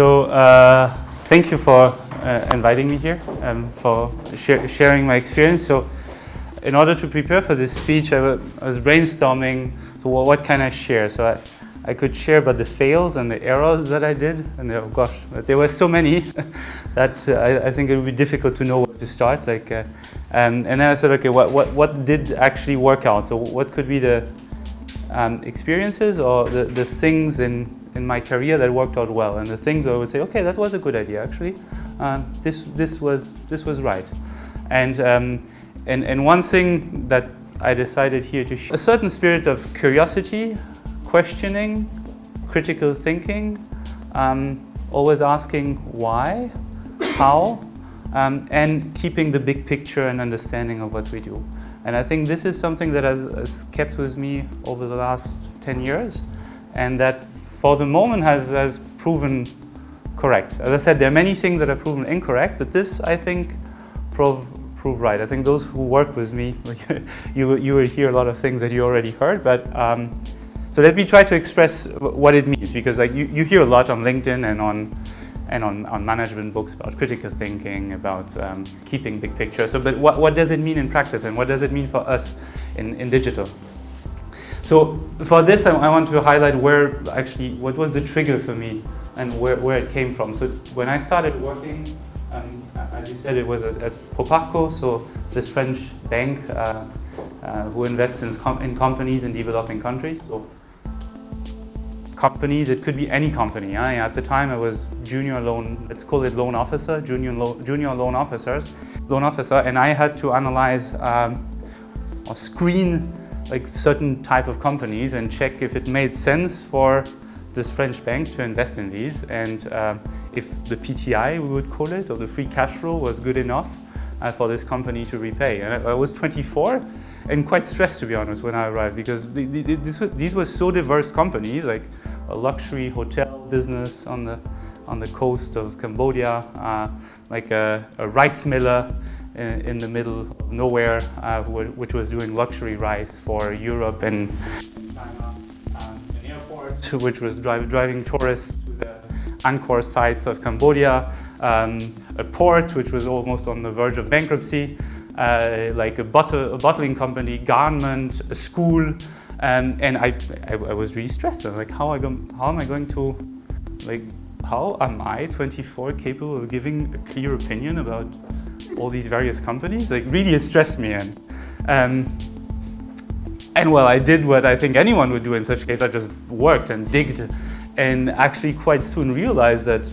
So thank you for inviting me here, for sharing my experience. So in order to prepare for this speech, I was brainstorming, so what can I share? So I could share about the fails and the errors that I did, and oh gosh, there were so many that I think it would be difficult to know where to start. And then I said, okay, what did actually work out? So what could be the experiences or the things in my career that worked out well, and the things where I would say, okay, that was a good idea actually. This was right. And one thing that I decided here to share, a certain spirit of curiosity, questioning, critical thinking, always asking why, how, and keeping the big picture and understanding of what we do. And I think this is something that has kept with me over the last 10 years, and that for the moment has proven correct. As I said, there are many things that are proven incorrect, but this, I think, prove right. I think those who work with me, you will hear a lot of things that you already heard, but so let me try to express what it means, because you hear a lot on LinkedIn and on management books about critical thinking, about keeping big picture. So, but what does it mean in practice, and what does it mean for us in digital? So for this, I want to highlight what was the trigger for me and where it came from. So when I started working, as you said, it was at Proparco, so this French bank who invests in companies in developing countries. So companies, it could be any company. At the time I was junior loan, let's call it loan officer, junior loan officer, and I had to analyze or screen like certain type of companies and check if it made sense for this French bank to invest in these, and if the PTI, we would call it, or the free cash flow was good enough for this company to repay. And I was 24 and quite stressed, to be honest, when I arrived, because these were so diverse companies, like a luxury hotel business on the coast of Cambodia, like a rice miller in the middle of nowhere, which was doing luxury rice for Europe, and China, an airport which was driving tourists to the Angkor sites of Cambodia, a port which was almost on the verge of bankruptcy, like a bottling company, garment, a school, and I was really stressed. I'm like, how am I going to, like, how am I, 24, capable of giving a clear opinion about all these various companies? Like, really it stressed me. And well, I did what I think anyone would do in such a case. I just worked and digged, and actually quite soon realized that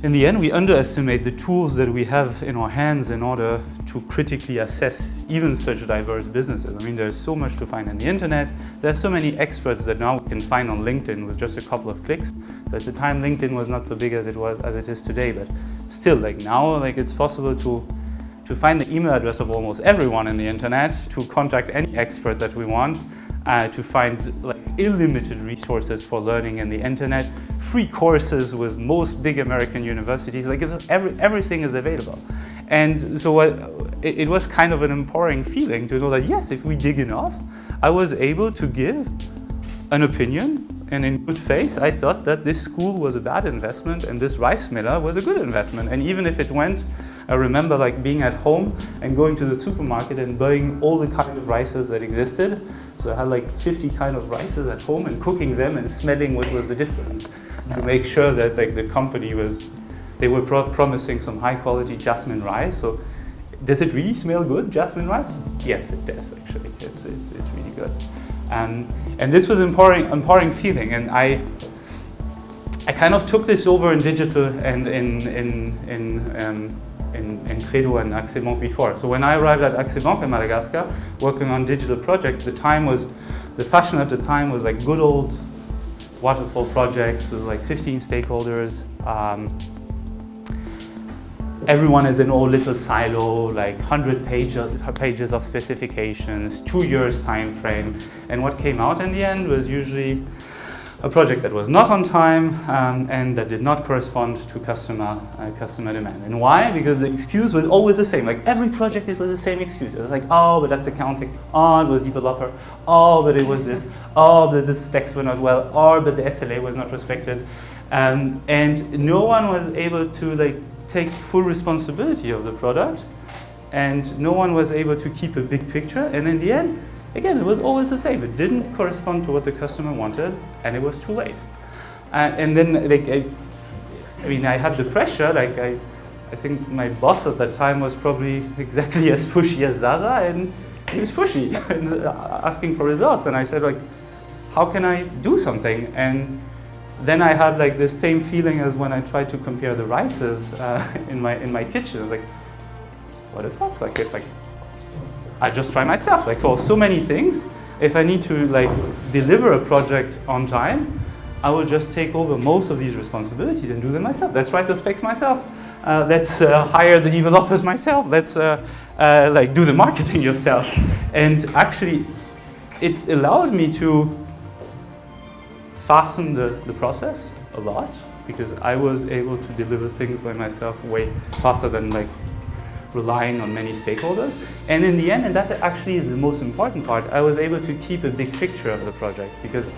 in the end we underestimate the tools that we have in our hands in order to critically assess even such diverse businesses. I mean, there's so much to find on the internet. There's so many experts that now we can find on LinkedIn with just a couple of clicks. So at the time, LinkedIn was not so big as it is today, but still, like now, like it's possible to find the email address of almost everyone in the internet, to contact any expert that we want, to find like unlimited resources for learning in the internet, free courses with most big American universities, like everything is available. And so it was kind of an empowering feeling to know that yes, if we dig enough, I was able to give an opinion. And in good faith, I thought that this school was a bad investment and this rice miller was a good investment. And even if it went, I remember like being at home and going to the supermarket and buying all the kind of rices that existed. So I had like 50 kind of rices at home and cooking them and smelling what was the difference to make sure that like the company they were promising some high quality jasmine rice. So does it really smell good, jasmine rice? Yes, it does actually. It's really good. And this was empowering feeling, and I kind of took this over in digital and in Credo and Accès Banque before. So when I arrived at Accès Banque in Madagascar, working on digital project, the fashion at the time was like good old waterfall projects with like 15 stakeholders. Everyone is in all little silo, like 100 pages of specifications, 2 years time frame. And what came out in the end was usually a project that was not on time and that did not correspond to customer demand. And why? Because the excuse was always the same. Like every project, it was the same excuse. It was like, oh, but that's accounting. Oh, it was developer. Oh, but it was this. Oh, but the specs were not well. Or but the SLA was not respected. And no one was able to like take full responsibility of the product, and no one was able to keep a big picture. And in the end, again, it was always the same. It didn't correspond to what the customer wanted, and it was too late. And then, like, I had the pressure. Like, I think my boss at that time was probably exactly as pushy as Zaza, and he was pushy and asking for results. And I said, like, how can I do something? And then I had like the same feeling as when I tried to compare the rices in my kitchen. I was like, what the fuck? Like, if I just try myself. Like, for so many things, if I need to like deliver a project on time, I will just take over most of these responsibilities and do them myself. Let's write the specs myself. Let's hire the developers myself. Let's like do the marketing yourself. And actually, it allowed me to fasten the process a lot, because I was able to deliver things by myself way faster than like relying on many stakeholders. And in the end, and that actually is the most important part, I was able to keep a big picture of the project, because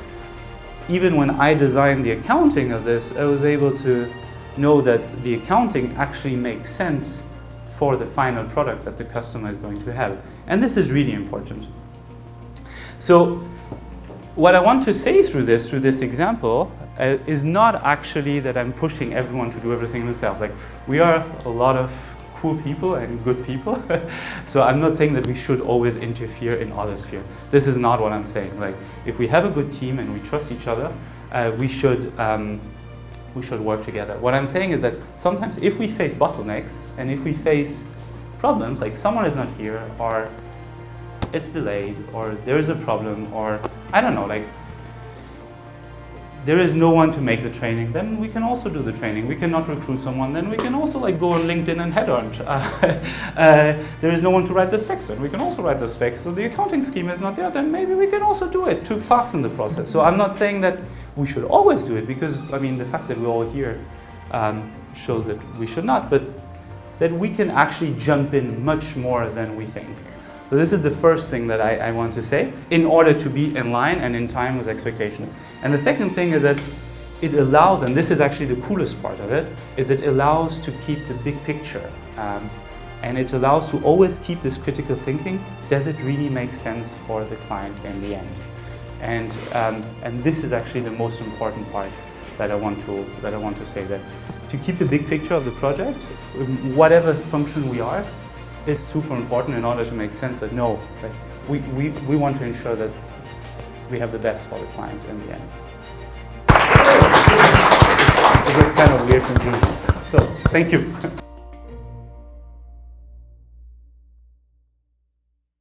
even when I designed the accounting of this, I was able to know that the accounting actually makes sense for the final product that the customer is going to have. And this is really important. So what I want to say through this example, is not actually that I'm pushing everyone to do everything themselves. Like, we are a lot of cool people and good people. So I'm not saying that we should always interfere in other sphere. This is not what I'm saying. Like, if we have a good team and we trust each other, we should work together. What I'm saying is that sometimes if we face bottlenecks and if we face problems, like someone is not here, or it's delayed, or there is a problem, or I don't know, like there is no one to make the training, then we can also do the training. We cannot recruit someone, then we can also like go on LinkedIn and headhunt. There is no one to write the specs, then we can also write the specs. So the accounting scheme is not there, then maybe we can also do it to fasten the process. So I'm not saying that we should always do it, because I mean the fact that we're all here shows that we should not, but that we can actually jump in much more than we think. So this is the first thing that I want to say, in order to be in line and in time with expectation. And the second thing is that it allows, and this is actually the coolest part of it, is it allows to keep the big picture. And it allows to always keep this critical thinking. Does it really make sense for the client in the end? And this is actually the most important part that I want to say, that to keep the big picture of the project, whatever function we are, is super important in order to make sense that no, like we want to ensure that we have the best for the client in the end. It's just kind of weird conclusion. So thank you.